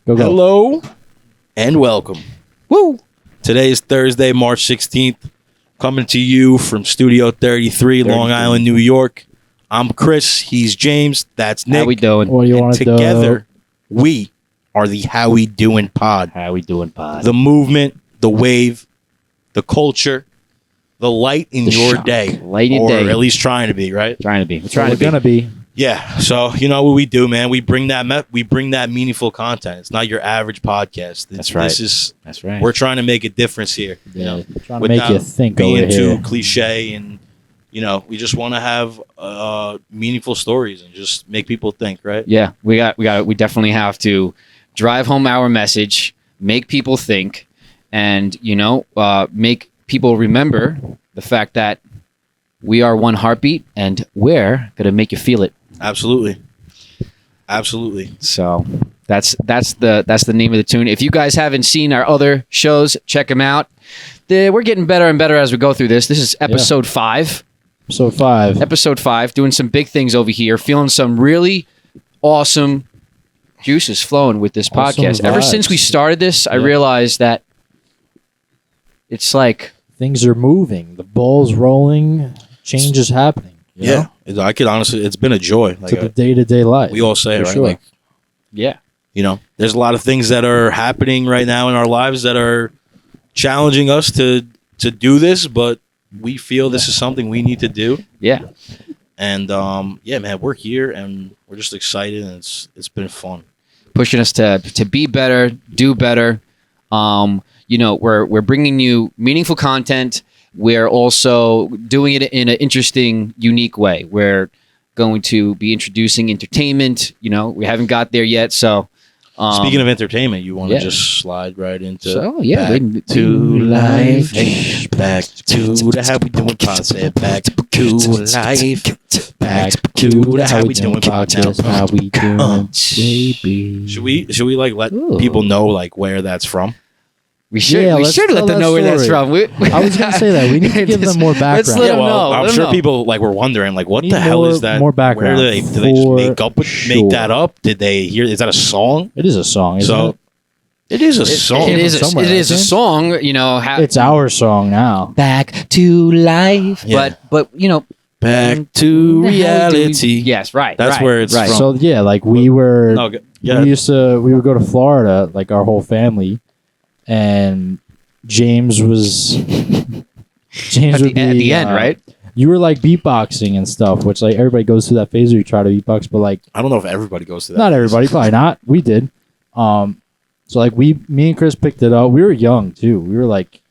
Go. Hello and welcome. Woo! Today is Thursday, March 16th. Coming to you from Studio 33, Long Island, New York. I'm Chris. He's James. That's Nick. How we doing? What do you And want to do? together, we are the How We Doin pod. How we doing, pod? The movement, the wave, the culture, the light in The your shock. day. Light in your or day. at least trying to be, right? Trying to be. So we're gonna be. Yeah. So you know what we do, man. We bring that meaningful content. It's not your average podcast. That's right. That's right. We're trying to make a difference here. You know, Trying to make you think being over too here. cliche, and you know, we just want to have meaningful stories and just make people think, right? Yeah, we definitely have to drive home our message, make people think, and make people remember the fact that we are one heartbeat, and we're gonna make you feel it. Absolutely. So that's the name of the tune. If you guys haven't seen our other shows, check them out. We're getting better and better as we go through this. This is episode 5. So 5. Episode 5, doing some big things over here, feeling some really awesome juices flowing with this Awesome podcast. Ever vibes. since we started this, I Yeah. realized that it's like, Things are moving. The ball's rolling. Change is happening. You know? I could honestly, it's been a joy. To Like the day-to-day life. we all say, For right? sure. Like, yeah, you know, there's a lot of things that are happening right now in our lives that are challenging us to do this, but we feel this is something we need to do. yeah. And yeah, man, we're here and we're just excited, and it's been fun. Pushing us to be better, do better. We're bringing you meaningful content. We're also doing it in an interesting, unique way. We're going to be introducing entertainment. You know, we haven't got there yet. So, Speaking of entertainment, you want to yeah. just slide right into back to life, hey, back to the How We Doing podcast, back to life, back to the How We Doing podcast. How we doing, baby? Should we like let Ooh. people know like where that's from? we should Yeah, we let's should let tell them that know where that's story. from. I was gonna say that. We need to give them more Let's background. let Yeah, them well, know. I'm Let sure them know. people like were wondering like what Need the hell more- is that? more background Where do they just for make sure. that up? Did they hear? Is that a song? It is a song, isn't So it? it is a song. It is Somewhere, it is I a think. song. You know, It's our song now. back to life. Yeah. But Back to the hell do we- reality. Yes, right. That's right, where it's right. from. So yeah, like we were. No, yeah. We would go to Florida, like our whole family, and James was James At would the, be at the end, right? You were like beatboxing and stuff, which like everybody goes through that phase where you try to beatbox, but like I don't know if everybody goes to that. not everybody, probably not. We did. So like me and Chris picked it up. We were young too. We were like,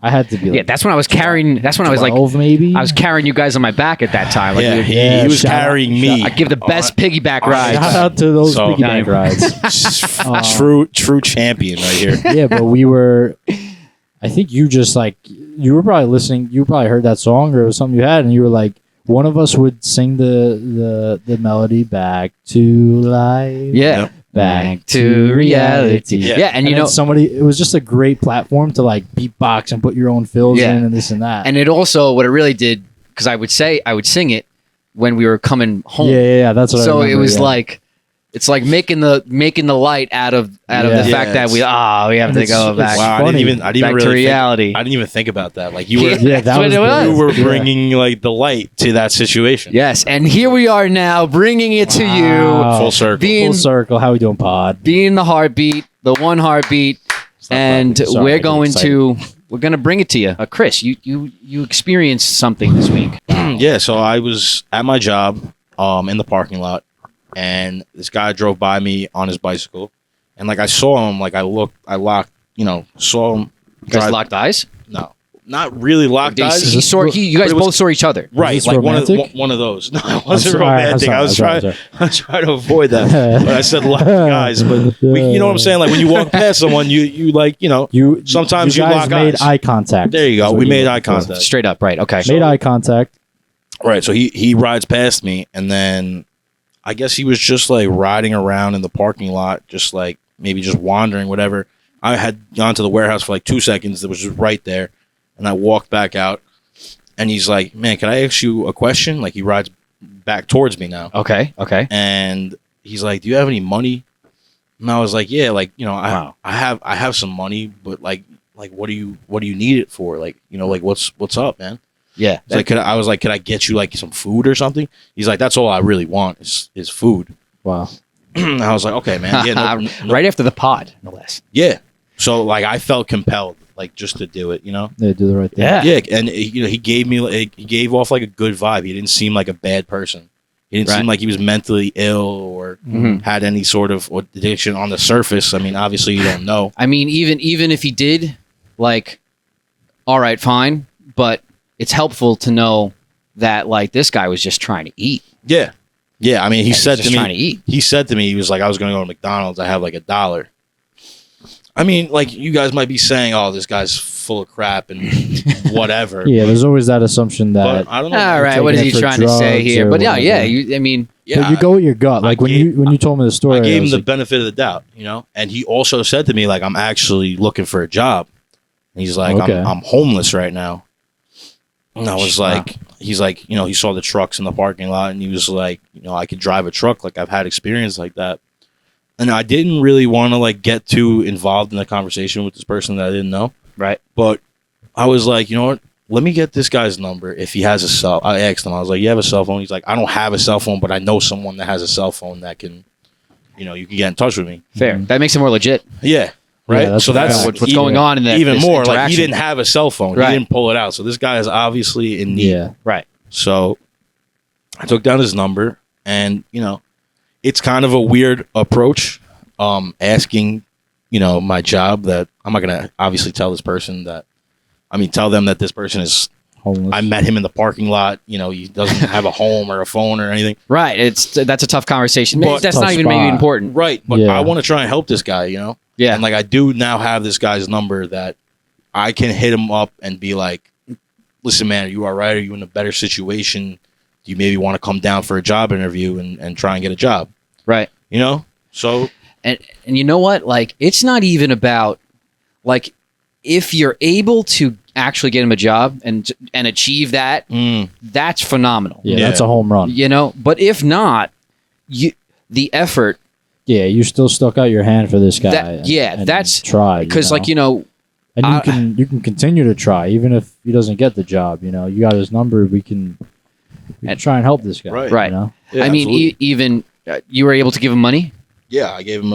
I had to be like Yeah, that's when I was carrying. That's when I was like, 12 maybe. I was carrying you guys on my back at that time. Like, Yeah, Yeah, he was shout out- carrying me. I give the best piggyback Oh, rides. Shout out to those So- piggyback rides. True champion right here. Yeah, but we were. I think you just like you were probably listening. You probably heard that song or it was something you had, and you were like, one of us would sing the melody back to life. Yeah. Yep. Back to reality. Yeah. And you then know, somebody. It was just a great platform to like beatbox and put your own fills Yeah. in and this and that. and it also what it really did because I would sing it when we were coming home. yeah. That's what. I So it remember, was yeah. like. It's like making the light out of Yeah. the fact Yeah, that we have And to it's- go it's back Wow, I funny. didn't even back to really reality. think, I didn't even think about that. Like you were Yeah, that That's what was it the- was. you were Yeah. bringing like the light to that situation. Yes, and here we are now, bringing it to you, Wow. Full circle. being Full circle. How we doing, pod? being the heartbeat, the one heartbeat, and Sorry, I we're get going excited. to bring it to you. Chris, you experienced something this week. Yeah, so I was at my job in the parking lot, and this guy drove by me on his bicycle, and like I saw him, like saw him. You guys drive- locked eyes. No, not really locked You eyes. guys but it was- both saw each other. Right, this like romantic? one of those. No, it wasn't sorry, I'm romantic. sorry, I was I'm trying, sorry. I was trying to avoid that. But I said lock eyes, but you know what I'm saying. Like when you walk past someone, you like You Sometimes you guys lock made eyes. eye contact. There you go. That's what We you made were eye looking for. contact. Straight up, right? Okay. Made eye contact. Right. So he rides past me, and then I guess he was just like riding around in the parking lot, just like maybe just wandering, whatever. I had gone to the warehouse for like 2 seconds. That was just right there, and I walked back out, and he's like, "Man, can I ask you a question?" Like he rides back towards me now, Okay. and he's like, "Do you have any money?" And I was like, yeah, like, you know, Wow. I have some money, but like what do you need it for? Like, you know, like what's up, man? Yeah. It's like, I was like, could I get you like some food or something? He's like, that's all I really want is food. Wow. I was like, okay, man. Yeah, Right after the pod, no less. yeah. So like, I felt compelled, like, just to do it, you know? They do the right thing. Yeah. Yeah, and you know, he gave off like a good vibe. He didn't seem like a bad person. He didn't Right. seem like he was mentally ill or had any sort of addiction on the surface. I mean, obviously you don't know. I mean, even if he did, like, all right, fine, but it's helpful to know that like this guy was just trying to eat. Yeah, yeah. I mean, he said just to me, trying to eat. he said to me, he was like, I was going to go to McDonald's. I have like $1. I mean, like, you guys might be saying, oh, this guy's full of crap and whatever. Yeah, there's always that assumption that But I don't know. All right, what is taking he it for trying to say drugs here? or But yeah, whatever. I mean, Yeah, but you go with your gut. Like when gave- you told me the story, I gave him was the like, benefit of the doubt, you know. And he also said to me, like, I'm actually looking for a job. And he's like, Okay. I'm homeless right now. And I was like, he's like, you know, he saw the trucks in the parking lot, and he was like, you know, I could drive a truck. Like, I've had experience like that. And I didn't really want to like get too involved in the conversation with this person that I didn't know. right. But I was like, you know what? Let me get this guy's number if he has a cell. I asked him, I was like, you have a cell phone? He's like, I don't have a cell phone, but I know someone that has a cell phone that can, you know, you can get in touch with me. Fair. That makes it more legit. Yeah. Right. that's so a that's fact. What's going on in that even this more. Like, he interaction. didn't have a cell phone. Right. He didn't pull it out. So this guy is obviously in need. yeah, Right. So I took down his number, and you know, it's kind of a weird approach. Asking, you know, my job that I'm not gonna obviously tell this person that. I mean, tell them that this person is. homeless. I met him in the parking lot. You know, he doesn't have a home or a phone or anything. Right. That's a tough conversation. But- That's Tough not even maybe spot. important. Right. But Yeah. I want to try and help this guy. You know. Yeah. And like, I do now have this guy's number that I can hit him up and be like, listen, man, are you all right? Are you in a better situation? Do you maybe want to come down for a job interview and try and get a job? Right. You know? So, And you know what? Like, it's not even about like if you're able to actually get him a job and achieve that, that's phenomenal. yeah, Yeah. that's a home run. You know, but if not, the effort, Yeah, you still stuck out your hand for this guy. that's try because like, you know, and you can continue to try even if he doesn't get the job. You know, you got his number. We can try and help this guy. Right. Right. You know? yeah, I mean, absolutely. even you were able to give him money. Yeah, I gave him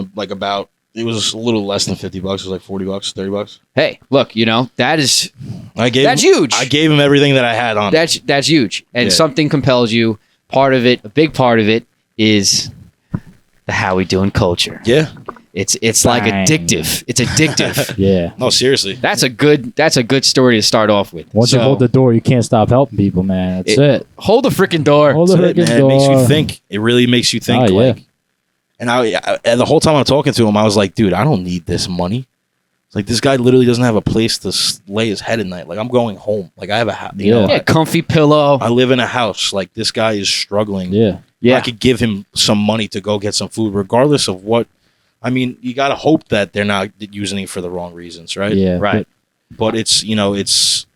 it was a little less than $50. It was like $40, $30. Hey, look, you know, that's That's huge. I gave him everything that I had on. That's huge. And Yeah. something compels you. Part of it, a big part of it is the how we doing culture. Yeah. It's like Bang. addictive. It's addictive. Yeah. No, seriously. That's a good story to start off with. Once you So, hold the door, you can't stop helping people, man. That's it. hold the freaking door. Hold the That's it, freaking man. It makes you door. think. It really makes you think. Oh, yeah. Like, and the whole time I'm talking to him, I was like, dude, I don't need this money. It's like, this guy literally doesn't have a place to lay his head at night. Like, I'm going home. Like, I have a house. You know, Yeah, comfy pillow. I live in a house. Like, this guy is struggling. Yeah. Yeah. I could give him some money to go get some food, regardless of what. I mean, you got to hope that they're not using it for the wrong reasons, right? Yeah. Right. But it's, you know, it's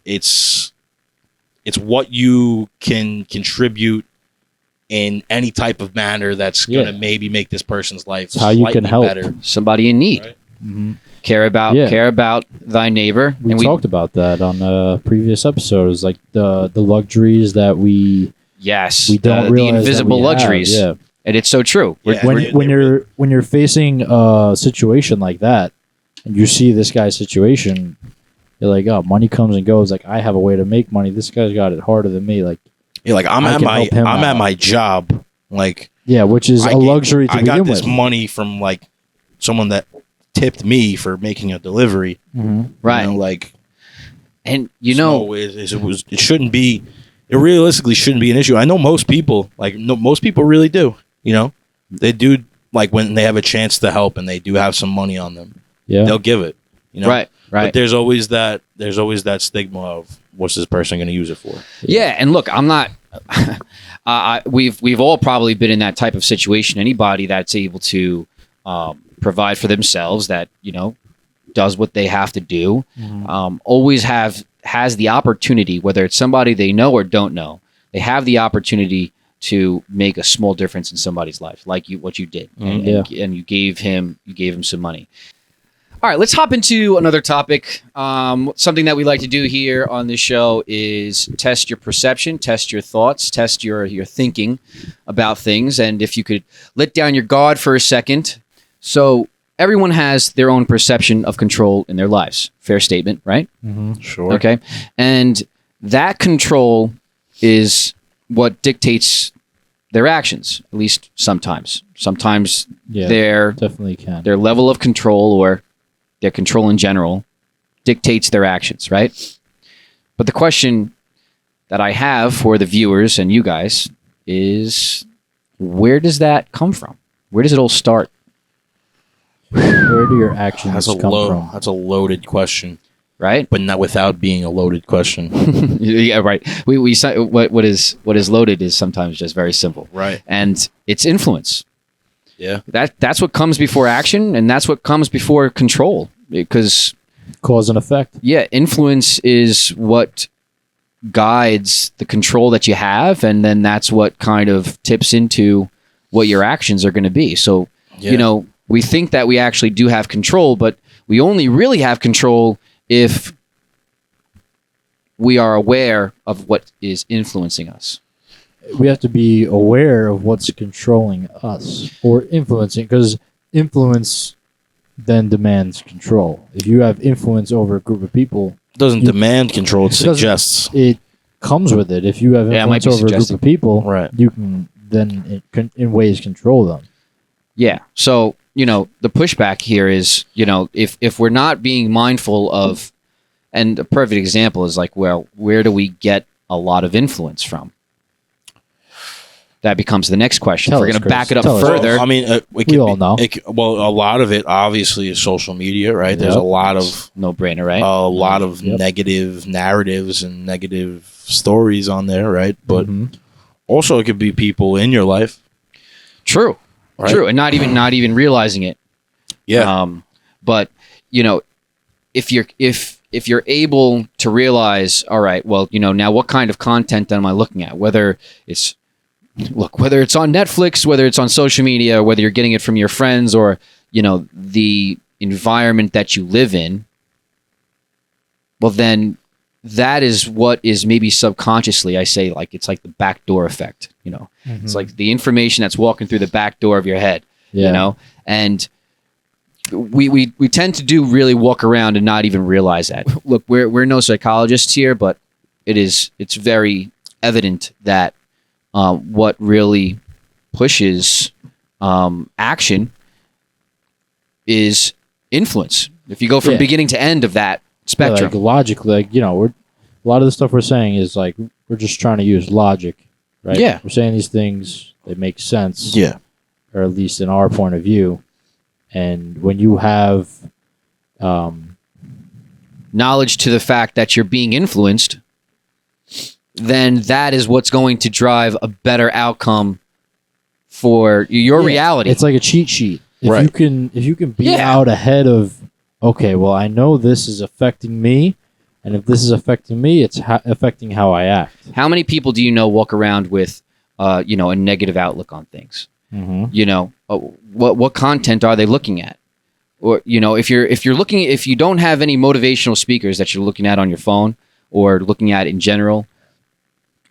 what you can contribute in any type of manner that's Yeah. going to maybe make this person's life It's how you can slightly help. better. Somebody in need. Right. Mhm. Care about thy neighbor. We and talked about that on a previous episode. It was like the luxuries that we don't the realize that invisible we have. luxuries. Yeah. And it's so true. Yeah. When you're facing a situation like that, and you see this guy's situation, you're like, oh, money comes and goes. Like, I have a way to make money. This guy's got it harder than me. Like, Yeah, like I'm I at can my help him I'm at out. my job. Like, yeah, which is a luxury to I got begin this with. money from like someone that tipped me for making a delivery. Mhm. Right. You know, like, And you know, so it shouldn't be. It realistically shouldn't be an issue. I know most people, like, no, most people really do. You know, they do, like, when they have a chance to help and they do have some money on them, Yeah. they'll give it. You know, right. But there's always that stigma of what's this person going to use it for? Yeah, and look, I'm not. We've all probably been in that type of situation. Anybody that's able to provide for themselves, that does what they have to do, always has the opportunity, whether it's somebody they know or don't know, they have the opportunity to make a small difference in somebody's life, like what you did, and you gave him some money. All right, let's hop into another topic. Something that we like to do here on this show is test your perception, test your thoughts, test your thinking about things, and if you could let down your guard for a second. So everyone has their own perception of control in their lives. Fair statement, right? Mm-hmm. Sure. Okay, and that control is what dictates their actions, at least sometimes. Sometimes Yeah, definitely can. their level of control or their control in general dictates their actions, right? But the question that I have for the viewers and you guys is, where does that come from? Where does it all start? Where do your actions That's come from? That's a loaded question, Right? but not without being a loaded question. Yeah, right. What is loaded is sometimes just very simple, Right. and it's influence. Yeah. That's what comes before action, and that's what comes before control. Because Cause and effect. yeah, influence is what guides the control that you have, and then that's what kind of tips into what your actions are going to be. So, Yeah. we think that we actually do have control, but we only really have control if we are aware of what is influencing us. We have to be aware of what's controlling us or influencing, because influence then demands control. If you have influence over a group of people, It doesn't demand control, it doesn't- suggests. it comes with it. If you have Yeah, it might influence be over a group suggesting. of people, Right. you can then in ways control them. Yeah. So, the pushback here is, if we're not being mindful of, and a perfect example is like, well, where do we get a lot of influence from? That becomes the next question. Tell If we're us, going to back Chris. it up Tell us. further. I mean, We all know. Well, a lot of it obviously is social media, right? There's Yep. a lot of No brainer, right? Yep. negative narratives and negative stories on there, right? But Mhm. also, it could be people in your life. True. Right. True. And not even realizing it. Yeah. But if you're able to realize, all right, well, now what kind of content am I looking at? Whether it's on Netflix, whether it's on social media, whether you're getting it from your friends or, the environment that you live in, well, then that is what is maybe subconsciously, I say, like, it's like the backdoor effect, It's like the information that's walking through the back door of your head, Yeah. and we tend to really walk around and not even realize that. Look, we're no psychologists here, but it's very evident that what really pushes action is influence. If you go from Yeah. beginning to end of that Yeah, spectrum, like logically, we're a lot of the stuff we're saying is like we're just trying to use logic, right? Yeah. We're saying these things, they make sense, Yeah. or at least in our point of view. And when you have, knowledge to the fact that you're being influenced, then that is what's going to drive a better outcome for your Yeah, reality. it's like a cheat sheet. If Right. you can be Yeah. out ahead of, okay, well, I know this is affecting me, and if this is affecting me, it's affecting how I act. How many people do you know walk around with, a negative outlook on things? Mm-hmm. What content are they looking at? Or if you don't have any motivational speakers that you're looking at on your phone or looking at in general,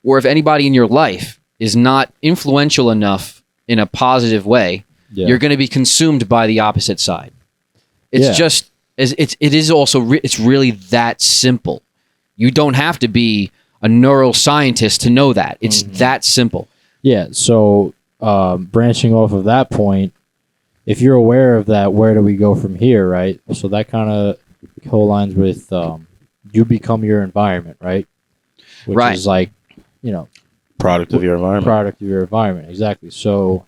or if anybody in your life is not influential enough in a positive way, Yeah. you're going to be consumed by the opposite side. It's Yeah. just it is also it's really that simple. You don't have to be a neuroscientist to know that. It's that simple. Yeah. So branching off of that point, if you're aware of that, where do we go from here, right? So that kind of co-lines with you become your environment, right? Which Right. is like, Product of your environment. product of your environment. Exactly. So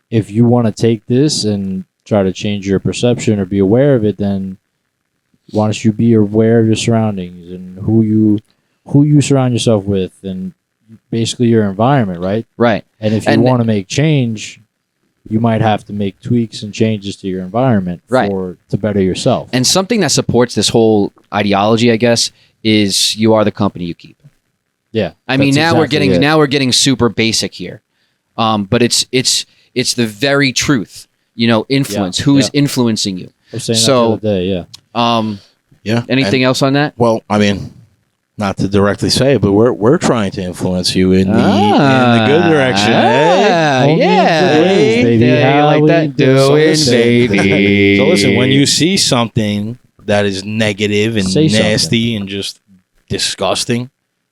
if you want to take this and try to change your perception or be aware of it, then why don't you be aware of your surroundings and who you surround yourself with and basically your environment, right? Right. And if you And- want to make change, you might have to make tweaks and changes to your environment Right. to better yourself. And something that supports this whole ideology, I guess, is you are the company you keep. Yeah. I mean, that's now we're exactly getting it. now we're getting super basic here, but it's the very truth. Influence. Yeah, Who's yeah. influencing you? I was saying So- that the other day, yeah. Yeah. Anything else on that? Well, I mean, not to directly say it, but we're trying to influence you in the good direction. Ah, Only in yeah, good ways, baby. Yeah, you How like we that? do Doing, something. baby. So listen, when you see something that is negative and Say nasty and just disgusting,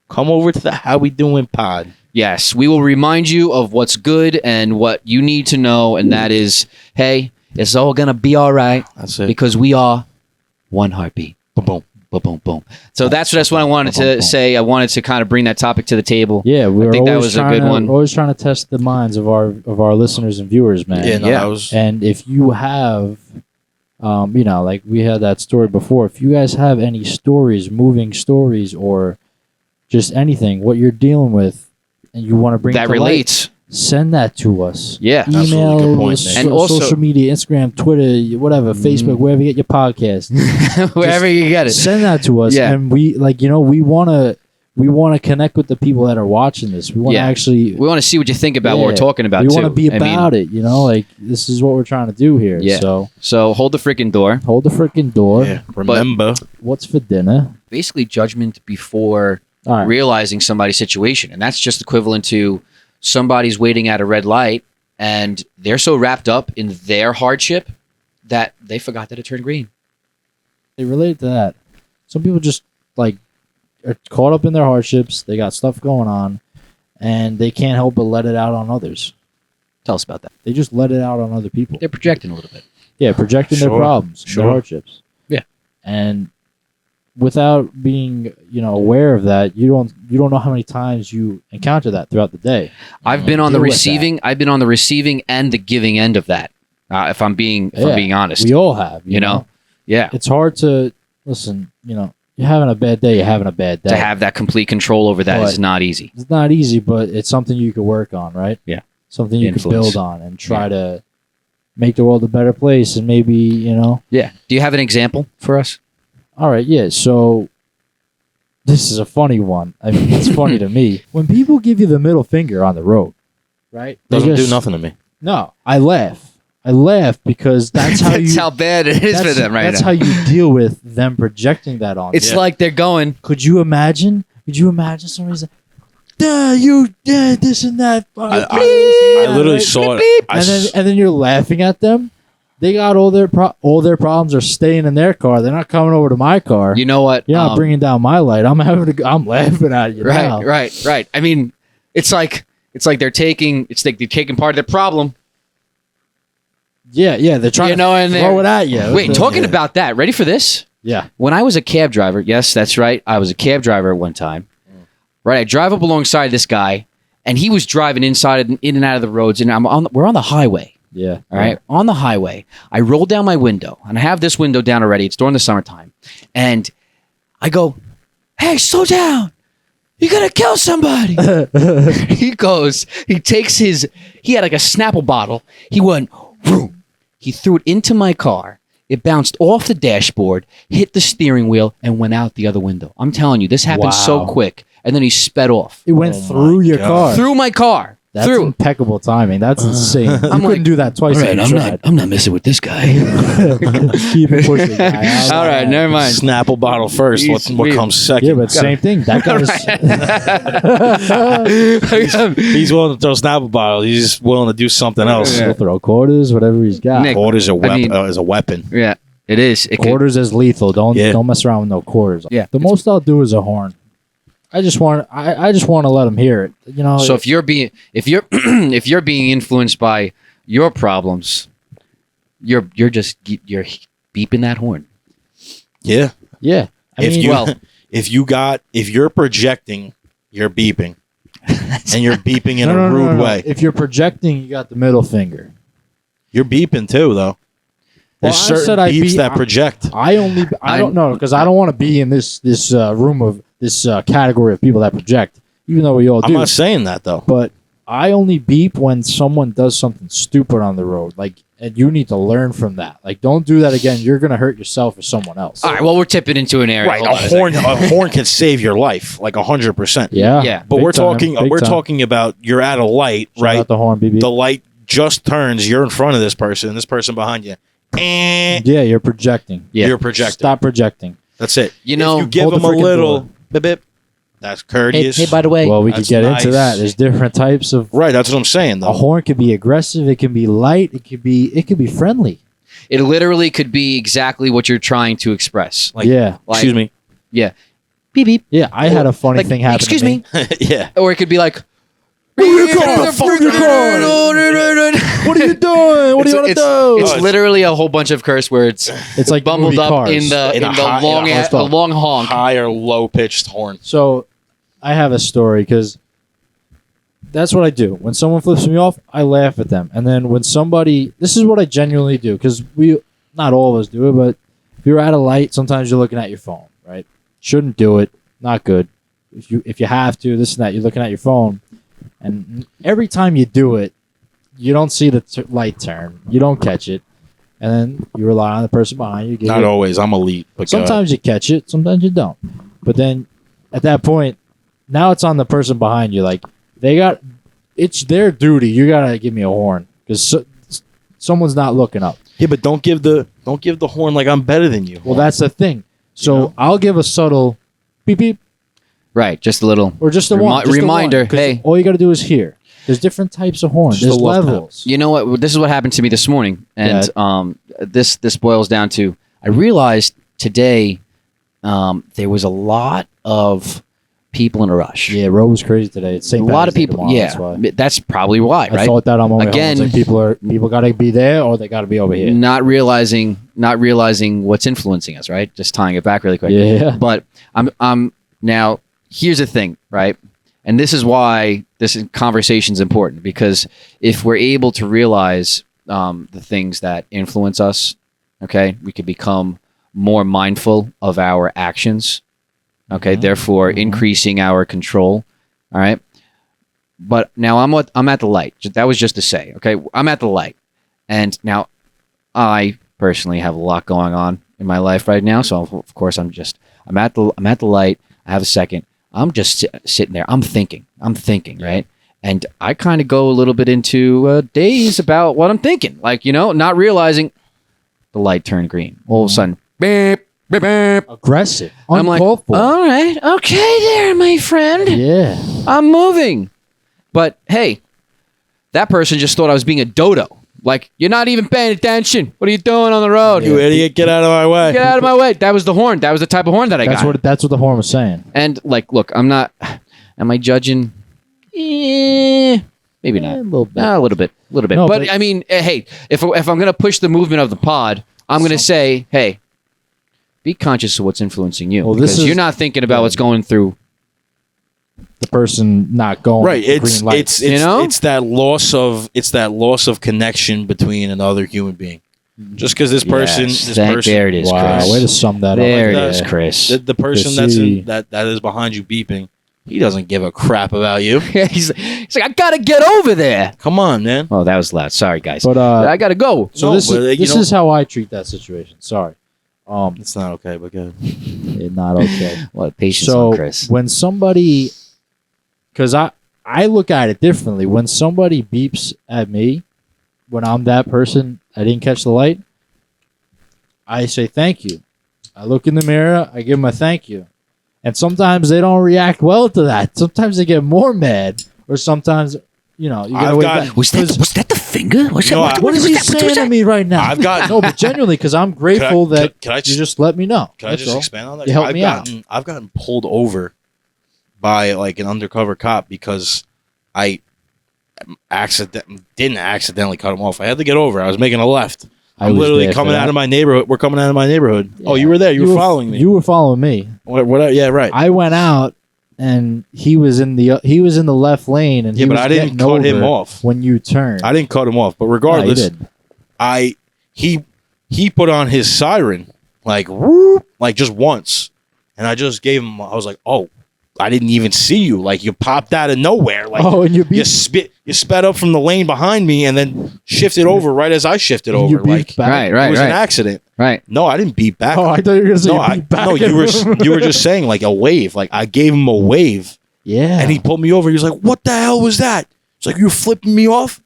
come over to the How We Doing pod. Yes, we will remind you of what's good and what you need to know, and that is, hey, it's all gonna be all right That's it. because we are one heartbeat. Boom, boom. Boom, boom, boom. So that's what I wanted to say. I wanted to kind of bring that topic to the table. Yeah, I think that always was a trying good one. We're always trying to test the minds of our listeners and viewers, man. Yeah, no, Yeah. that was And if you have, like we had that story before, if you guys have any stories, moving stories, or just anything, what you're dealing with, and you want to bring That to light, relates. send that to us. Yeah. Absolutely Email, good point, Nick. And also- social media, Instagram, Twitter, whatever, Facebook, wherever you get your podcast. Wherever you get it. Send that to us, Yeah. and we want to connect with the people that are watching this. We want to Yeah. actually. We want to see what you think about what we're Yeah. talking about, We too. want to be I mean, about it, like this is what we're trying to do here. Yeah. So hold the freaking door. hold the freaking door. yeah. Remember, What's for dinner? Basically, judgment before All right. realizing somebody's situation. And that's just equivalent to somebody's waiting at a red light and they're so wrapped up in their hardship that they forgot that it turned green. They relate to that. Some people just are caught up in their hardships. They got stuff going on, and they can't help but let it out on others. Tell us about that. They just let it out on other people. They're projecting a little bit. Yeah, projecting their Sure, problems, sure. their hardships. Yeah. And without being, aware of that, you don't know how many times you encounter that throughout the day. I've been on the Deal with receiving. I've been on the receiving and the giving end of that. If I'm being honest, We all have, you know, yeah, It's hard to listen, you're having a bad day, you're having a bad day. to have that complete control over that is But- not easy. It's not easy, but it's something you could work on, right? Yeah. Something you Influence. could build on and try to make the world a better place, and maybe, Yeah. Do you have an example for us? All right, yeah. So this is a funny one. I mean, it's funny to me. When people give you the middle finger on the road, right? they doesn't do just- nothing to me. No, I laugh. I laugh because that's how That's you. how bad it is for them right That's now. how you deal with them projecting that on. It's you. like they're going. Could you imagine? Somebody's like, this and that. I literally saw it. And then you're laughing at them. They got all their problems are staying in their car. They're not coming over to my car. You know what? You're not bringing down my light. I'm laughing at you now. Right. I mean, it's like they're taking part of their problem. Yeah. They're trying You know, and to throw they're- it at you. Wait, talking Yeah. about that. Ready for this? Yeah. When I was a cab driver, yes, that's right. I was a cab driver at one time. Right, I drive up alongside this guy, and he was driving in and out of the roads, and we're on the highway. Yeah. All right, on the highway. I roll down my window, and I have this window down already. It's during the summertime, and I go, "Hey, slow down! You're gonna kill somebody!" He had like a Snapple bottle. He went, vroom. He threw it into my car. It bounced off the dashboard, hit the steering wheel, and went out the other window. I'm telling you, this happened so Wow. quick. And then he sped off. It went Oh through my your God. car. Through my car. That's through. impeccable timing. That's insane. You couldn't like, do that twice. if you tried. I'm not messing with this guy. Keep it pushing. guy. All right, never mind. Snapple bottle first. He's What weird. comes second? Yeah, but same thing. That guy's He's willing to throw Snapple bottle. He's just willing to do something else. he'll throw quarters, whatever he's got. Nick, Quarters mean- is a weapon. Yeah, it is. It could- Quarters is lethal. Don't mess around with no quarters. Yeah. The most I'll do is a horn. I just want to let them hear it. so if you're being influenced by your problems, you're beeping that horn. Yeah. yeah. If you're projecting, you're beeping, and you're beeping in a rude way. If you're projecting, you got the middle finger. You're beeping too, though. Well, There's I certain said I beeps beep- that project. I don't know because I don't want to be in this room of this category of people that project, even though we all I'm do. not saying that though. But I only beep when someone does something stupid on the road. Like and you need to learn from that. Like, don't do that again. You're gonna hurt yourself or someone else. All right. Well, we're tipping into an area. Right, Hold on a second. horn can save your life, like 100%. Yeah, Yeah. But big we're time, talking big time. talking about you're at a light, Shout right? out the horn, BB. The light just turns. You're in front of this person, and this person behind you. Yeah, you're projecting. Yeah. You're projecting. Stop projecting. That's it. You know, if you give hold the them a freaking little door. bip bip, that's courteous. the way, Well, we could That's get nice. into that. There's different types of. Right, that's what I'm saying A though. horn could be aggressive. It can be light. It could be friendly. it literally could be exactly what you're trying to express. Like, Yeah, Like, excuse me. beep beep. yeah. I had a funny Like, thing happen. excuse to me. Yeah. Or it could be like, What are you doing? What do you want to do? It's literally a whole bunch of curse words It's like the bumbled movie up Cars. in the In a high- long in a a long honk. High or low pitched horn. So, I have a story because that's what I do. When someone flips me off, I laugh at them, and then when somebody, this is what I genuinely do because not all of us do it, but if you're at a light, sometimes you're looking at your phone, right? Shouldn't do it. Not good. If you have to, this and that, you're looking at your phone, and every time you do it, you don't see the light turn, you don't catch it, and then you rely on the person behind you. Not always. I'm elite. But Sometimes you catch it, sometimes you don't. But then at that point, now it's on the person behind you. Like it's their duty. You gotta give me a horn because someone's not looking up. yeah, but don't give the horn like I'm better than you. Well, that's the thing. So You know? I'll give a subtle beep beep Right, just a little. or just a Remi- one just a reminder, one, 'cause hey. all you gotta do is hear. There's different types of horns. Just a There's love tap. levels. You know what? This is what happened to me this morning, and this boils down to I realized today there was a lot of people in a rush. Yeah, road was crazy today. It's St. A lot of Patrick's Day people. tomorrow, Yeah, that's why. that's probably why. I Right. thought that on my way home. Again- It's like people got to be there or they got to be over here. Not realizing what's influencing us. Right. Just tying it back really quick. Yeah. But I'm now. Here's the thing, right? And this is why conversation is important, because if we're able to realize the things that influence us, okay, we can become more mindful of our actions. Okay, therefore increasing our control. All right. But now I'm at the light. That was just to say, okay, I'm at the light, and now I personally have a lot going on in my life right now. So of course I'm at the light. I have a second. I'm just sitting there. I'm thinking, right? And I kind of go a little bit into a daze about what I'm thinking. Like, not realizing the light turned green. All of a sudden, beep, beep, beep. Aggressive. I'm like, Uncalled for. all right, okay there, my friend. Yeah. I'm moving. But hey, that person just thought I was being a dodo. Like, you're not even paying attention. What are you doing on the road? You idiot, get out of my way. Get out of my way. That was the horn. That was the type of horn that I got. That's what the horn was saying. And like, look, I'm not. Am I judging? Maybe not. A little bit. A little bit. No, but but- I mean, hey, if I'm gonna push the movement of the pod, I'm gonna say, hey, be conscious of what's influencing you, Well, this because is- you're not thinking about what's going through. The person not going Right, green it's lights. it's that loss of connection between another human being. Just because this person, Yes, there it is, wow, Chris. way to sum that There up. it like is, that. Chris. the person see. that is behind you beeping, he doesn't give a crap about you. he's like, I gotta get over there. Come on, man. Oh, that was loud. Sorry, guys. But I gotta go. so No, this but, is you this know- is how I treat that situation. Sorry, It's not okay, but good. it's not okay. What patience So on Chris. when somebody, because I look at it differently. When somebody beeps at me, when I'm that person, I didn't catch the light. I say thank you. I look in the mirror. I give them a thank you. And sometimes they don't react well to that. Sometimes they get more mad, or sometimes, you gotta I've wait got- back. Was that the finger? Was No, that, What is he saying to me right now? I've got- no, but genuinely, because I'm grateful that Can I you just just let me know. Can I That's just all. expand on that? You helped me out. I've gotten pulled over by like an undercover cop because I didn't accidentally cut him off. I had to get over. I was making a left. I I'm was literally there for coming that. out of my neighborhood. We're coming out of my neighborhood. Oh, you were there. You were following me. You were following me. What? Yeah, right. I went out, and he was in the left lane, and Yeah, he but was I didn't getting cut him over off. when you turned. I didn't cut him off. But Yeah, you regardless, did. he put on his siren like whoop, like just once, and I just gave him. I was like, oh, I didn't even see you. Like you popped out of nowhere. Like Oh, and you you beat. you sped up from the lane behind me and then shifted over right as I shifted You over. beat Like back. Right, it was an right, accident. right. No, I didn't beat back. Oh, I thought you were gonna say no, you beat back. no, you were just saying like a wave. Like I gave him a wave, Yeah. and he pulled me over. He was like, "What the hell was that?" It's like you were flipping me off.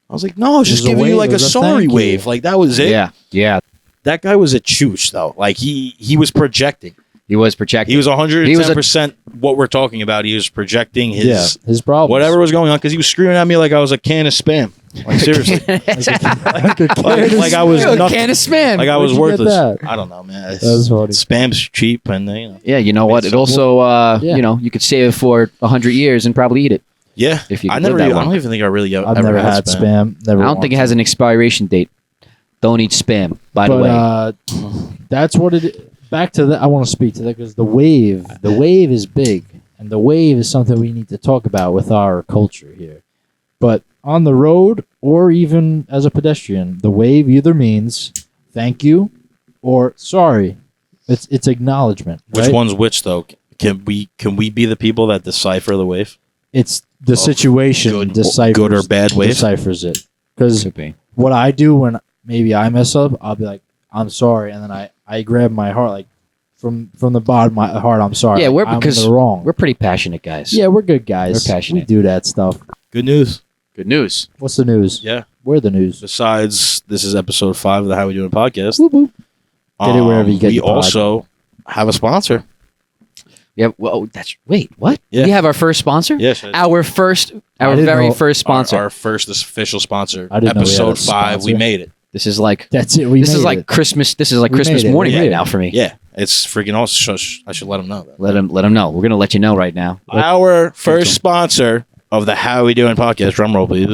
I was like, "No, I was It just was a giving you wave. like It a was a sorry thank you. wave. Like that was it." Yeah. That guy was a chooch though. Like he was projecting. He was projecting. He was 110% what we're talking about. He was projecting his his problem. whatever was going on because he was screaming at me like I was a can of spam. Like seriously, like I was You're a nothing. can of spam. Like I was Where'd you get worthless. that? I don't know, man. That's funny. Spam's cheap, and Yeah, you know what? It also, Yeah. you know, you could save it for 100 years and probably eat it. yeah. If you I could never. live that I long. don't even think I really I've ever never had spam. Never. I don't think it has an expiration date. Don't eat spam, by the way. That's what it. Back to that. I want to speak to that because the wave is big, and the wave is something we need to talk about with our culture here. But on the road, or even as a pedestrian, the wave either means thank you or sorry. It's acknowledgement. Which right? one's which though? Can we be the people that decipher the wave? It's the situation good- deciphers good or bad wave? deciphers it. Because Could be. what I do when maybe I mess up, I'll be like, I'm sorry, and then I grab my heart like from the bottom of my heart. I'm sorry. Yeah, I'm because wrong. We're pretty passionate guys. Yeah, we're good guys. We're passionate. We do that stuff. Good news. Good news. What's the news? Yeah. We're the news. Besides, this is episode 5 of the How We Doing podcast. Whoop, whoop. Get it wherever you get We your pod. also have a sponsor. Yeah. Well, wait. What? Yeah. We have our first sponsor. Yes. Our didn't very know- first sponsor. Our first official sponsor. I didn't know we had a Episode 5. We sponsor. made it. This is like That's it. We this is made like it. Christmas. This is like We Christmas made it. morning Yeah. right now for me. Yeah. It's freaking awesome. I should let them know that. Let him know. We're gonna let you know right now. Our first sponsor of the How We Doing podcast. Drum roll, please.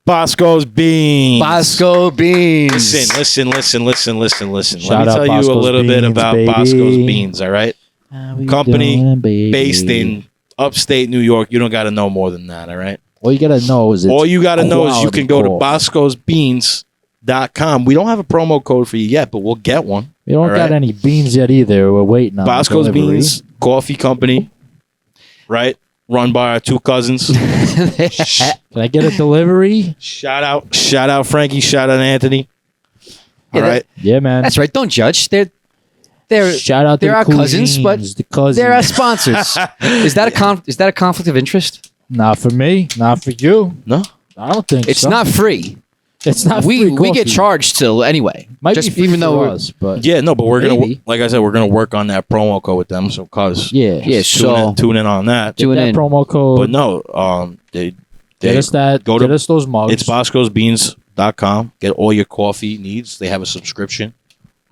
Bosco's Beans. Bosco Beans. Listen. Shout Let me out tell you a Bosco's little bit Beans, about baby. Bosco's Beans, all right? How we company doing, baby? Based in upstate New York. You don't got to know more than that, all right? All you gotta know is All you got to know is you quality can go to coffee. boscosbeans.com. We don't have a promo code for you yet, but we'll get one. We don't all got right? any beans yet either. We're waiting on Bosco's delivery. Beans Coffee Company, right? Run by our 2 cousins. Can I get a delivery? Shout out Frankie, shout out Anthony. All Yeah, right. Yeah, man. That's right. Don't judge. They're Shout out to they're the our cousins, but cousins, the cousins. they're our sponsors. Is that a conflict of interest? Not for me. Not for you. No. I don't think It's so. not free. It's not. We free get coffee. charged still anyway. Might Just be free even though for we're- us, but Yeah, no, but we're Maybe. gonna, like I said, we're gonna work on that promo code with them. So, cause yeah, Yeah, so tune in on that. Get tune that in. promo code. But no, get they us that. go Get to- us those mugs. it's boscosbeans.com. Get all your coffee needs. They have a subscription.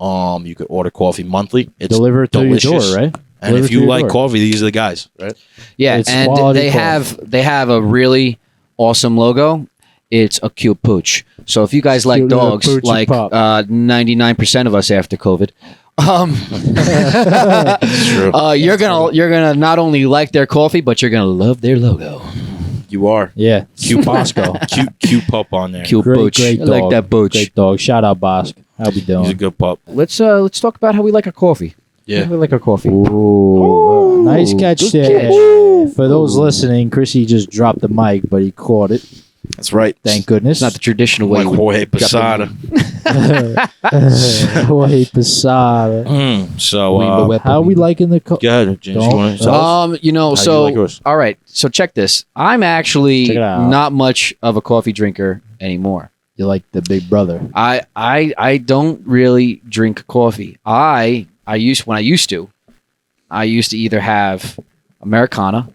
You could order coffee monthly. It's Deliver it to your delicious. door, right? And Deliver if to you your like door. coffee, these are the guys, right? yeah, It's and quality they coffee. have a really awesome logo. It's a cute pooch. So if you guys like Cute little dogs, poochy like pup. 99% of us after COVID, It's true. you're gonna not only like their coffee, but you're gonna love their logo. You are Yeah, cute Bosco. cute pup on there. Cute Great, booch. great I like dog. that booch. Great dog. Shout out Bosco. How we He's a doing? good pup. Let's talk about how we like our coffee. Yeah. How we like our coffee. Ooh, nice catch good there. catch. For those listening, Chrissy just dropped the mic, but he caught it. That's right. Thank goodness. It's not the traditional way. Like we- Jorge Posada. Jorge Posada. So, Rainbow whip. How we liking the? go ahead, James. You Don't- want to tell us? You know, How so you like yours? all right. So check this. I'm actually Check it out. not much of a coffee drinker anymore. You like the big brother? I don't really drink coffee. I used to either have Americana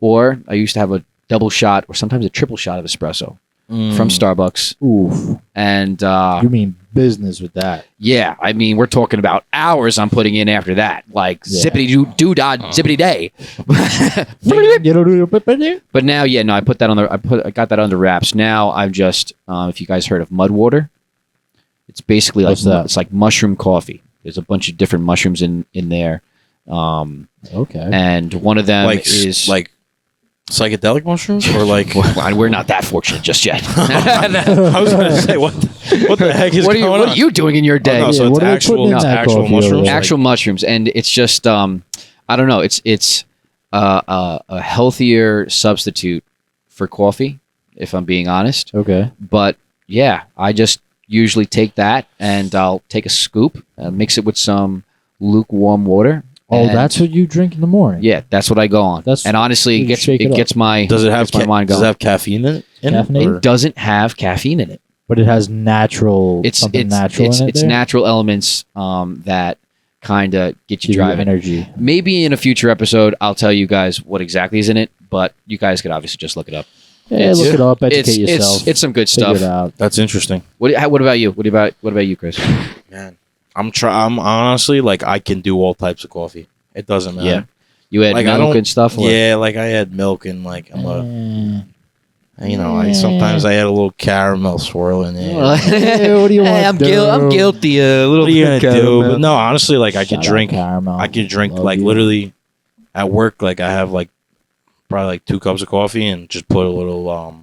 or I used to have a double shot or sometimes a triple shot of espresso from Starbucks. Oof. And You mean business with that? yeah, I mean we're talking about hours I'm putting in after that, like Yeah. zippity doo dod zippity day. But now, yeah, no, I got that under wraps. Now I'm just, if you guys heard of mud water, it's basically like What's that? it's like mushroom coffee. There's a bunch of different mushrooms in there, Okay. and one of them Like is like psychedelic mushrooms or like Well, we're not that fortunate just yet. I was gonna say what the heck is what are going you on? doing in your day? Oh, no, so Yeah, it's what are they putting in it's that actual coffee over mushrooms. there? Actual mushrooms, and it's just I don't know. It's a healthier substitute for coffee, if I'm being honest. Okay. But yeah, I just usually take that and I'll take a scoop, mix it with some lukewarm water. Oh, and that's what you drink in the morning. yeah, that's what I go on. That's- and honestly, you it gets shake it up. gets my Does it have gets my mind does going. it have caffeine in it? Caffeinated? It doesn't have caffeine in it. But it has natural It's something it's natural it's, in it. it's there? natural elements that kind of get you Give you driving. energy. Maybe in a future episode, I'll tell you guys what exactly is in it, but you guys could obviously just look it up. Yeah, look it up, educate yourself. It's some good figure stuff. it out. That's interesting. What about you? What about you, Chris? Man, I'm honestly like I can do all types of coffee. It doesn't matter. Yeah. You had Like, I milk don't- and stuff? Or? Yeah, like I had milk and like I'm a Eh, sometimes I had a little caramel swirl in it. Hey, what do you want Hey, I'm to do? I'm guilty. A little What are you bit gonna do? caramel. But no, honestly, like I Shout could out drink. caramel. I could drink Love like you. literally at work. Like I have like probably like 2 cups of coffee and just put a little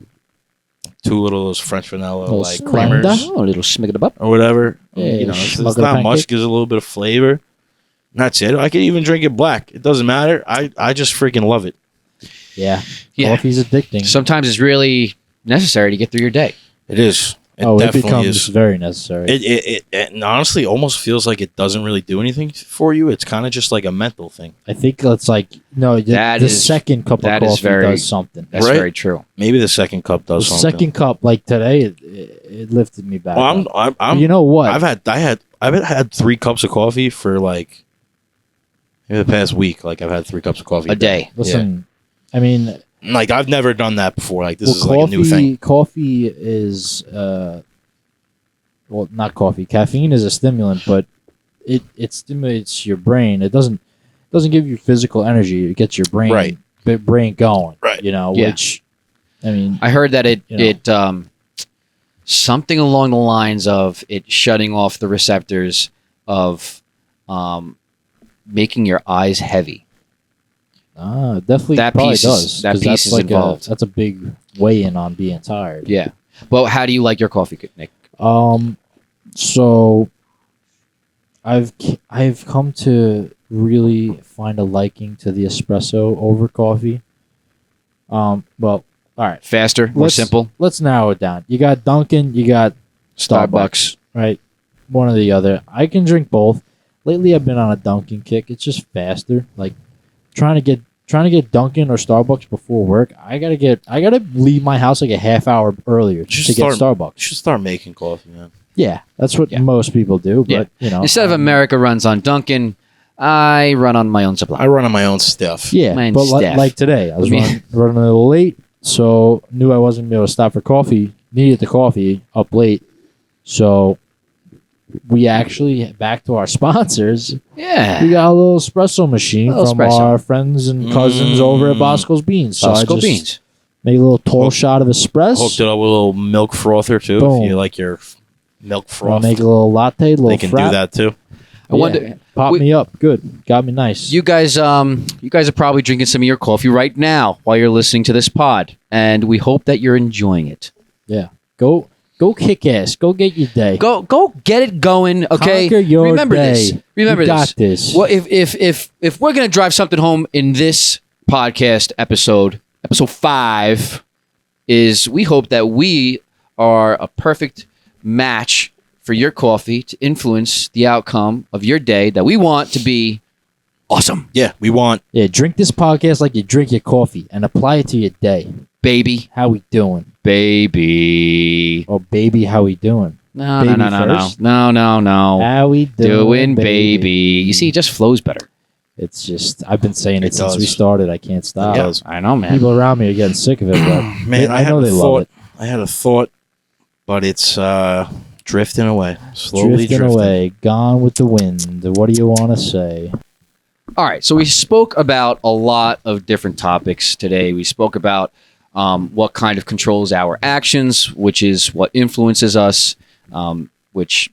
2 little those French vanilla Little like Splenda? creamers Oh, a little smig it up. or whatever. Yeah, You know, it's schmuck not of a much. pancake. Gives it a little bit of flavor. And that's it. I could even drink it black. It doesn't matter. I just freaking love it. Yeah. Yeah. Coffee's addicting. Sometimes it's really necessary to get through your day. It is. It it definitely becomes is. very necessary. It and honestly almost feels like it doesn't really do anything for you. It's kind of just like a mental thing. I think it's like the That is- second cup of that is coffee very- does something. That's Right? very true. Maybe the second cup The does something. second cup, like today, it lifted me back. Well, up. I'm you know what? I've had 3 cups of coffee for like maybe the past week. Like I've had 3 cups of coffee A day. Listen, I mean, Like I've never done that before. Like this is coffee, like a new thing. Coffee is well, not coffee. Caffeine is a stimulant, but it stimulates your brain. It doesn't give you physical energy. It gets your brain Right. brain going. Right. You know, Yeah. which I mean, I heard that You know. it something along the lines of it shutting off the receptors of making your eyes heavy. definitely That probably piece is- does. that 'cause piece that's is like involved. That's a big weigh in on being tired. Yeah. Well, how do you like your coffee, Nick? So I've come to really find a liking to the espresso over coffee. Well, all right. Faster, more Let's- simple. Let's narrow it down. You got Dunkin', you got Starbucks, right? One or the other. I can drink both. Lately, I've been on a Dunkin' kick. It's just faster. Like trying to get Dunkin' or Starbucks before work. I gotta leave my house like a half hour earlier You to should get start- Starbucks. You should start making coffee, man. Yeah, that's what Yeah. most people do. But Yeah. you know, Instead of America runs on Dunkin', I run on my own supply. I run on my own stuff. yeah, Mine's but staff. like today, I was Me- running a little late, so knew I wasn't gonna be able to stop for coffee. Needed the coffee up late, so we actually back to our sponsors. Yeah. We got a little espresso machine Little from espresso. our friends and cousins over at Bosco's Beans. So I Bosco just beans. make a little tall Hook- shot of espresso. Hooked it up with a little milk frother too. Boom. If you like your milk I'll froth, make a little latte, little they can frap. do that too. I wonder. Pop we- me up, good, got me nice. You guys are probably drinking some of your coffee right now while you're listening to this pod, and we hope that you're enjoying it. Go kick ass. Go get your day. Go get it going, okay? Conquer your Remember day. this. Remember You got this. this. Well, if we're gonna drive something home in this podcast episode 5, is we hope that we are a perfect match for your coffee to influence the outcome of your day that we want to be awesome, Yeah, we want. Yeah, drink this podcast like you drink your coffee and apply it to your day. baby, How we doing? baby. Oh, baby, how we doing? No, Baby no, no, no, first? no, no, no, no. How we Doing baby. You see, it just flows better. It's just, I've been saying it, It since we does. started. I can't stop. It does. I know, man. People around me are getting sick of it, but Man, I know had they a love thought. it. I had a thought, but it's drifting away, slowly Drifting away, gone with the wind. What do you want to say? All right, so we spoke about a lot of different topics today. We spoke about what kind of controls our actions, which is what influences us, which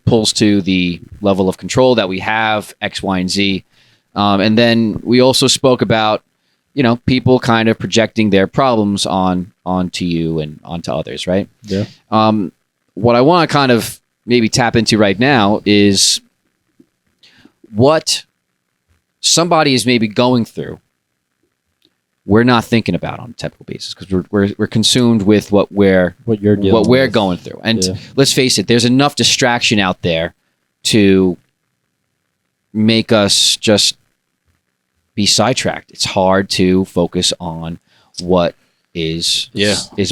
pulls to the level of control that we have, X, Y, and Z. And then we also spoke about, people kind of projecting their problems onto you and onto others, right? Yeah. What I want to kind of maybe tap into right now is what somebody is maybe going through, we're not thinking about on a typical basis because we're consumed with what we're going through. And let's face it, there's enough distraction out there to make us just be sidetracked. It's hard to focus on what is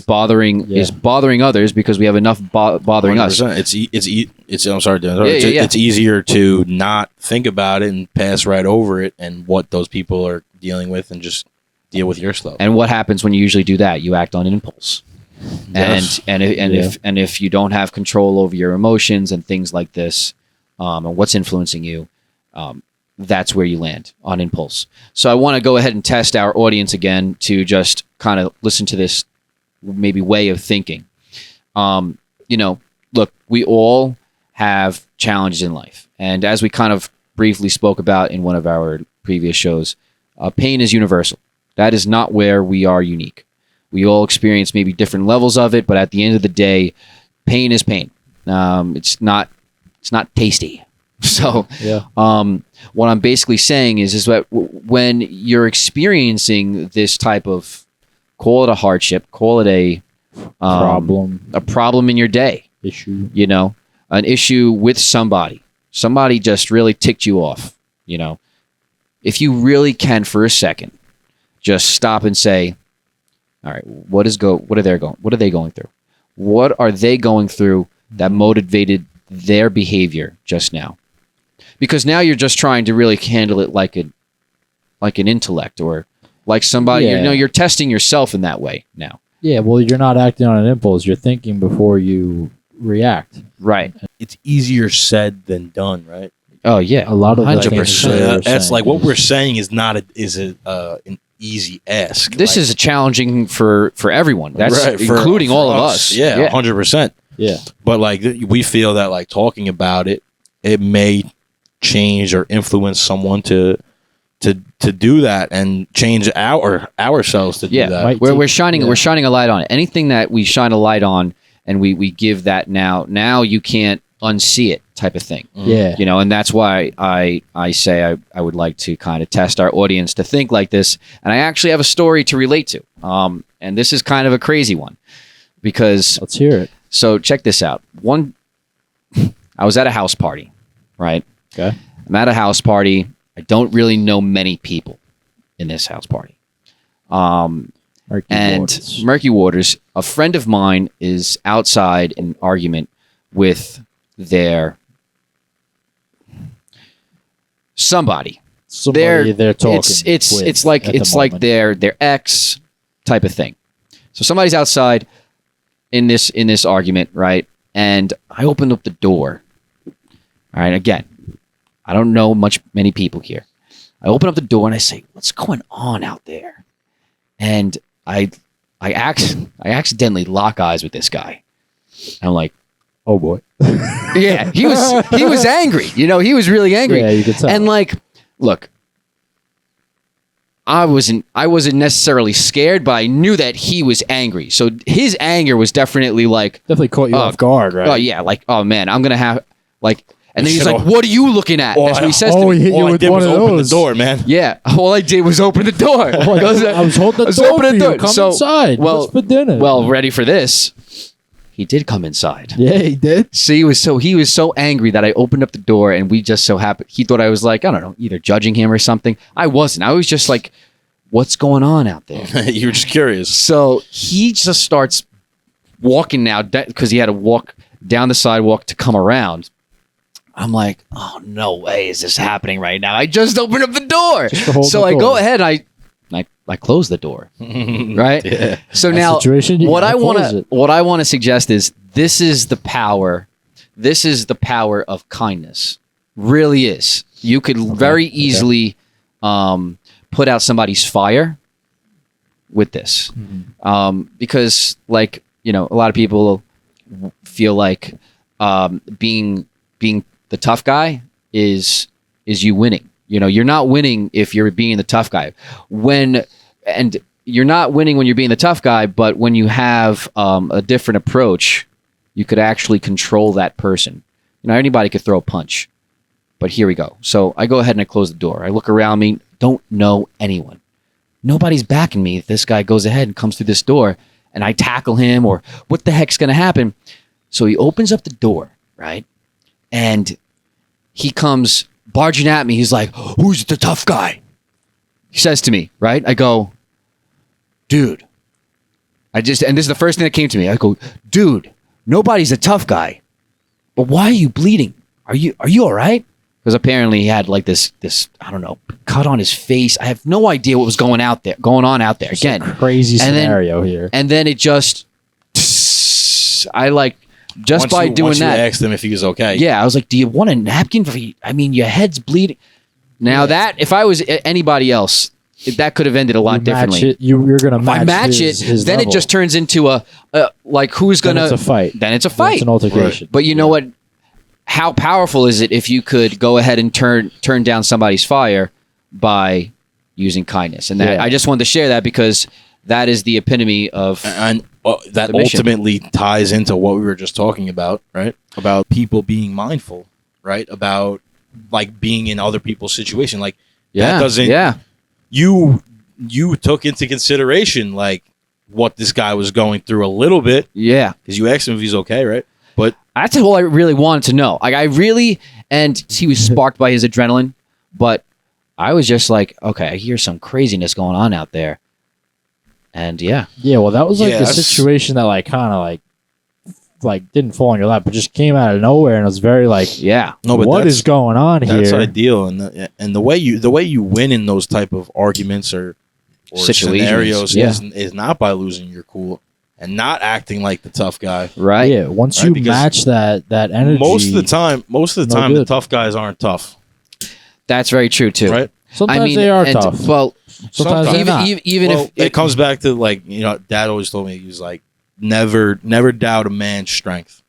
bothering others because we have enough bothering 100%. us. It's I'm sorry, Dan. It's easier to not think about it and pass right over it and what those people are dealing with and just deal with your stuff. And what happens when you usually do that? You act on an impulse. Yes. If you don't have control over your emotions and things like this, and what's influencing you, that's where you land on impulse. So I want to go ahead and test our audience again to just kind of listen to this maybe way of thinking. Look, we all have challenges in life. And as we kind of briefly spoke about in one of our previous shows, pain is universal. That is not where we are unique. We all experience maybe different levels of it, but at the end of the day, pain is pain. It's not tasty. So, what I'm basically saying is that when you're experiencing this type of, call it a hardship, call it a problem in your day, issue, an issue with somebody just really ticked you off, if you really can for a second, just stop and say, all right, what are they going through? What are they going through that motivated their behavior just now? Because now you're just trying to really handle it like an intellect or like somebody, you're testing yourself in that way now. Yeah, well, you're not acting on an impulse. You're thinking before you react. Right. It's easier said than done, right? Oh yeah, a lot of 100%. That's like what we're saying is not an easy ask. This is challenging for everyone. That's right, including all of us. Yeah, 100%. Yeah, but like we feel that like talking about it may change or influence someone to do that and change ourselves to do that. We're shining a light on it. Anything that we shine a light on and we give that now you can't unsee it type of thing. Yeah. And that's why I say I would like to kind of test our audience to think like this. And I actually have a story to relate to. And this is kind of a crazy one because let's hear it. So check this out. I was at a house party, right? Okay. I'm at a house party. I don't really know many people in this house party. Murky Waters. A friend of mine is outside in an argument with somebody they're talking. It's like their ex type of thing. So somebody's outside in this argument, right? And I opened up the door. All right, again, I don't know many people here. I open up the door and I say, "What's going on out there?" And I accidentally lock eyes with this guy. And I'm like, oh boy. Yeah, he was angry. He was really angry. Yeah, you could tell. And like, look, I wasn't necessarily scared, but I knew that he was angry. So his anger was definitely caught you off guard, right? Oh yeah, like, oh man, I'm gonna have like. And then he's like, "What are you looking at?" That's what he says to me. He hit you with one of open the those. door, man. Yeah, all I did was open the door. I was holding the door for you. Come inside. What's for dinner? Well, ready for this? He did come inside. Yeah, he did. So he was so angry that I opened up the door, and we just so happened. He thought I was like, I don't know, either judging him or something. I wasn't. I was just like, "What's going on out there?" You were just curious. So he just starts walking now because he had to walk down the sidewalk to come around. I'm like, oh, no way is this happening right now. I just opened up the door. So I go ahead and I close the door. Right? Yeah. So now what I want to suggest is this is the power of kindness. Really is. You could very easily put out somebody's fire with this. Mm-hmm. Because like, a lot of people feel like being the tough guy is you winning. You're not winning if you're being the tough guy. And you're not winning when you're being the tough guy, but when you have a different approach, you could actually control that person. Anybody could throw a punch, But here we go. So I go ahead and I close the door. I look around me, don't know anyone. Nobody's backing me if this guy goes ahead and comes through this door and I tackle him, or what the heck's going to happen? So he opens up the door, right? And he comes barging at me. He's like, "Who's the tough guy?" He says to me, right? I go, "Dude." And this is the first thing that came to me. I go, "Dude, nobody's a tough guy. But why are you bleeding? Are you all right?" Because apparently he had like this I don't know, cut on his face. I have no idea what was going on out there. Again, crazy scenario here. And then it just, I like, just Once by you- doing once you that. asked him if he was okay. Yeah, I was like, "Do you want a napkin? I mean, your head's bleeding." Now that, if I was anybody else, that could have ended a lot differently. You're gonna If I match his then level. it just turns into a like, who's Then gonna? it's a fight. Then it's a Then fight. it's an altercation. But you know what? How powerful is it if you could go ahead and turn down somebody's fire by using kindness? And that Yeah. I just wanted to share that because that is the epitome of And that The mission. ultimately ties into what we were just talking about, right? About people being mindful, right? About like being in other people's situation. Like that doesn't. yeah. You took into consideration like what this guy was going through a little bit Yeah. because you asked him if he's okay, right? But That's all I really wanted to know. Like, I really, and he was sparked by his adrenaline, but I was just like, okay, I hear some craziness going on out there. And yeah. Yeah, well, that was like Yeah, the that's- situation that like kind of like didn't fall in your lap, but just came out of nowhere, and it was very like, Yeah. no, but what that's- is going on that's here? ideal, and the way you win in those type of arguments or Situations, scenarios yeah. is not by losing your cool and not acting like the tough guy. Right. Yeah, once Right, you because match that energy, Most of the time, No the good. tough guys aren't tough, That's very true, too. right? sometimes they are and- tough. Well, Sometimes they're even, not. even Well, if it comes back to like Dad always told me he was like never doubt a man's strength,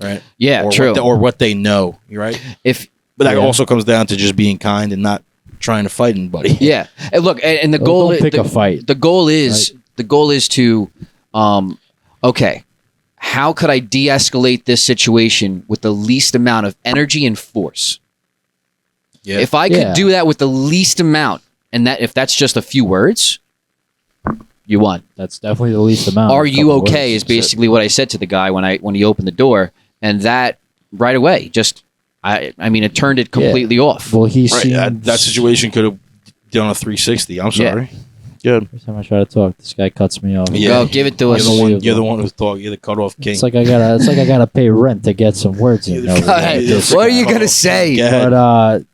right? yeah, or true. or what they know, right? If But that Yeah. also comes down to just being kind and not trying to fight anybody. Yeah, and look, and the Don't goal pick a fight. The goal is to, okay, how could I de-escalate this situation with the least amount of energy and force? Yeah. If I could Yeah. do that with the least amount, and that if that's just a few words, you won. That's definitely the least amount. Are A you couple okay? words. Is basically what I said to the guy when he opened the door, and that right away just. I mean, it turned it completely off. Well, he Right, seemed that situation could have done a 360. I'm Yeah. sorry. Good. Every time I try to talk, this guy cuts me off. Yeah. Go, give it to You're us. the one. Unbelievable. You're the one who's talking. You're the cutoff king. It's like I gotta pay rent to get some words in. You're the- over there. you're the What are you cutoff gonna king. say? Go ahead.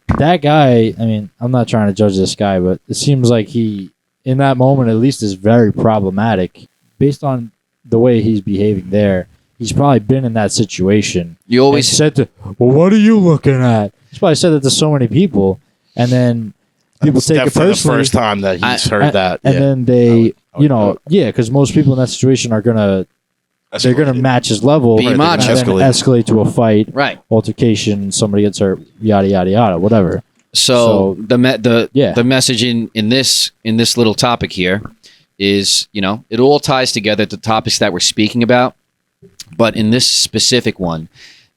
But that guy, I mean, I'm not trying to judge this guy, but it seems like he, in that moment at least, is very problematic. Based on the way he's behaving there, he's probably been in that situation. You always And said to, well, what are you looking at? He's probably said that to so many people, and then people It's take it definitely the personally. first time that he's heard and, that. and yeah. then they, I would- because most people in that situation are they're gonna Escalated. match his level, Be and macho. then escalate to a fight, right. altercation, somebody gets hurt, yada yada yada, whatever. So yeah. the message in this little topic here is, it all ties together, the topics that we're speaking about, but in this specific one,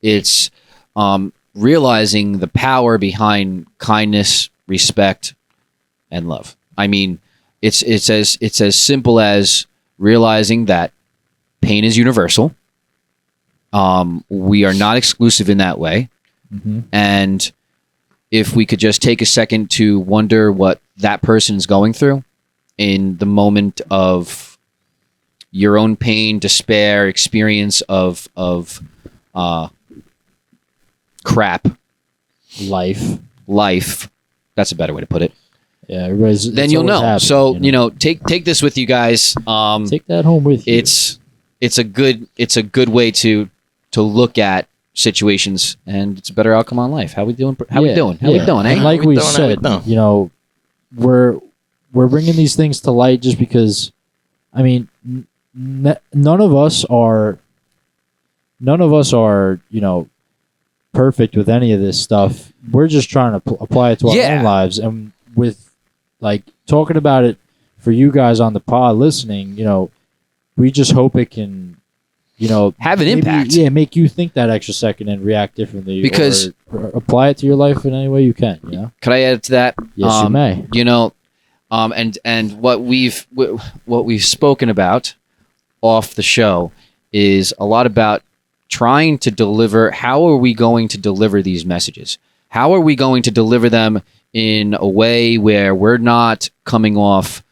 it's realizing the power behind kindness, respect, and love. I mean, it's as simple as realizing that pain is universal. We are not exclusive in that way, Mm-hmm. and if we could just take a second to wonder what that person's going through in the moment of your own pain, despair, experience of crap, life. That's a better way to put it. Yeah, everybody's. Then it's you'll always know. happening, So take this with you guys. take that home with you. It's a good way to look at situations, and it's a better outcome on life. How we doing? How we doing? And Eh? like How we we doing? How we said, doing? we're bringing these things to light just because. I mean, none of us are. Perfect with any of this stuff. We're just trying to apply it to our Yeah. own lives, and with like talking about it for you guys on the pod listening. We just hope it can have an maybe, impact. Yeah, make you think that extra second and react differently. Because- or apply it to your life in any way you can. You know. Could I add to that? Yes, you may. And what we've spoken about off the show is a lot about trying to deliver. How are we going to deliver these messages? How are we going to deliver them in a way where we're not coming off,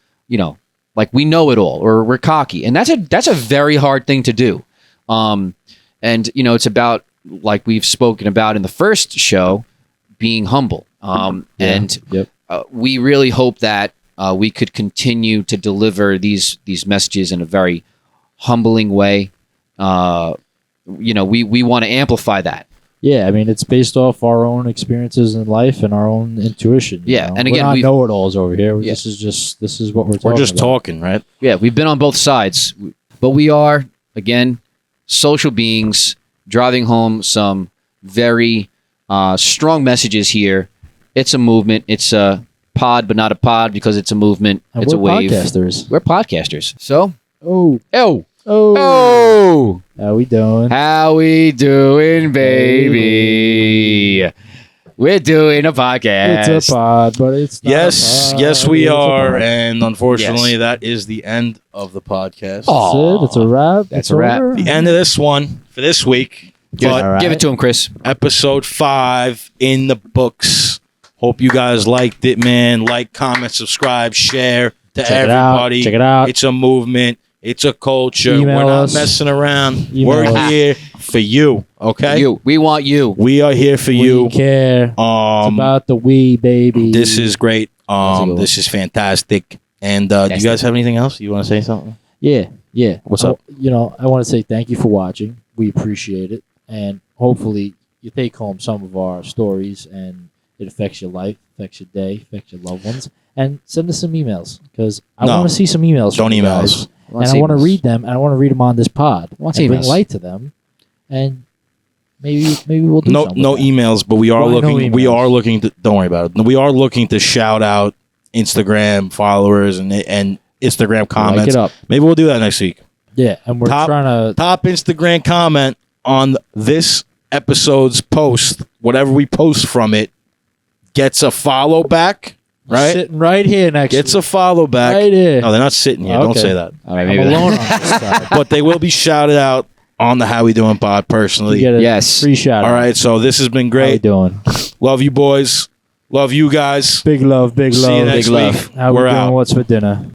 like we know it all or we're cocky, and that's a very hard thing to do. And it's about, like we've spoken about in the first show, being humble. And we really hope that we could continue to deliver these messages in a very humbling way. We want to amplify that. Yeah, I mean, it's based off our own experiences in life and our own intuition. Yeah, and again, we're we've- not know-it-alls over here. Yeah. This is what we're talking We're just about. talking, right? Yeah, we've been on both sides, but we are, again, social beings driving home some very strong messages here. It's a movement. It's a pod, but not a pod because it's a movement. And it's a we're wave. podcasters. We're podcasters. So, Oh, oh, oh, how we doing? how we doing, baby? We're doing a podcast. It's a pod, but it's not Yes, a pod. yes, we It's a are, pod. and unfortunately, Yes. that is the end of the podcast. Oh. That's it. It's a wrap. That's It's a wrap. over. The end of this one for this week. Give, But All right. give it to him, Chris. episode 5 in the books. Hope you guys liked it, man. Like, comment, subscribe, share to Check it out. everybody. Check it out. It's a movement. It's a culture. Email We're not us. messing around. Email We're us. here for you. Okay. You. We want you. We are here for We you. care. It's about the we, baby. This is great. That's a good one. This is fantastic. And do you guys have anything else? You want to say something? Yeah. What's up? I want to say thank you for watching. We appreciate it, and hopefully you take home some of our stories, and it affects your life, affects your day, affects your loved ones. And send us some emails because I No. want to see some emails. Don't from you email guys. us. And I want to read them, and I want to read them on this pod. What's And bring emails? light to them, and maybe we'll do No something no with that. emails, but we are Why no looking. We emails? are looking to. Don't worry about it. We are looking to shout out Instagram followers and Instagram comments. Like it up. Maybe we'll do that next week. Yeah, and we're Top- trying to. Top Instagram comment on this episode's post, whatever we post from it, gets a follow back. Right? Sitting right here next. Gets to a follow back. right here. No, they're not sitting here. Don't Okay. say that. All right, I'm maybe alone on this side. But they will be shouted out on the How We Doing pod You personally. get a Yes. free shout. All right, so this has been How we great. doing? Love you boys. Love you guys. Big love, big See you love. next Big love. week. How we We're doing? out. What's for dinner?